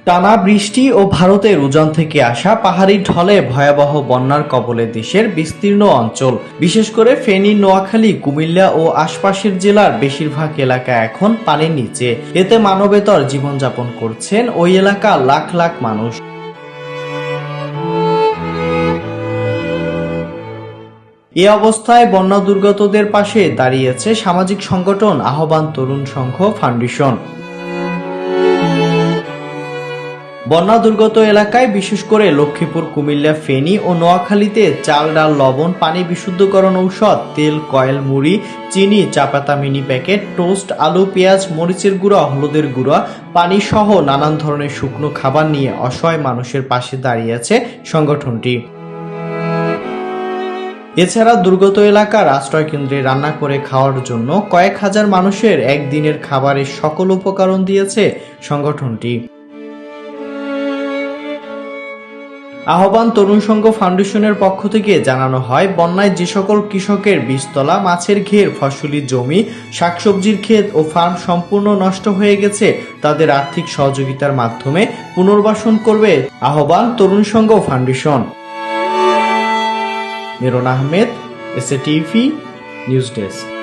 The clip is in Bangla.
টানা বৃষ্টি ও ভারতের উজান থেকে আসা পাহাড়ি ঢলে ভয়াবহ বন্যার কবলে দেশের বিস্তীর্ণ অঞ্চল, বিশেষ করে ফেনী, নোয়াখালী, কুমিল্লা ও আশপাশের জেলার বেশিরভাগ এলাকা এখন পানির নিচে। এতে মানবেতর জীবনযাপন করছেন ওই এলাকার লাখ লাখ মানুষ। এ অবস্থায় বন্যা দুর্গতদের পাশে দাঁড়িয়েছে সামাজিক সংগঠন আহ্বান তরুণ সংঘ ফাউন্ডেশন। বন্যা দুর্গত এলাকায় বিশেষ করে লক্ষ্মীপুর, কুমিল্লা, ফেনী ও নোয়াখালীতে চাল, ডাল, লবণ, পানি বিশুদ্ধকরণ ঔষধ, তেল, কয়েল, মুড়ি, চিনি, চাপাতা, মিনি প্যাকেট, টোস্ট, আলু, পেঁয়াজ, মরিচের গুঁড়া, হলুদের গুঁড়া, পানি সহ নানান ধরনের শুকনো খাবার নিয়ে অসহায় মানুষের পাশে দাঁড়িয়েছে সংগঠনটি। এছাড়া দুর্গত এলাকার আশ্রয় কেন্দ্রে রান্না করে খাওয়ার জন্য কয়েক হাজার মানুষের একদিনের খাবারের সকল উপকরণ দিয়েছে সংগঠনটি। আহ্বান তরুণ সংঘ ফাউন্ডেশনের পক্ষ থেকে জানানো হয়, বন্যায় যে সকল কৃষকের বীজতলা, মাছের ঘের, ফসলি জমি, শাকসবজির ক্ষেত ও ফার্ম সম্পূর্ণ নষ্ট হয়ে গেছে, তাদের আর্থিক সহযোগিতার মাধ্যমে পুনর্বাসন করবে আহ্বান Tarun Sangha foundation. Miron Ahmed, SA TV news desk.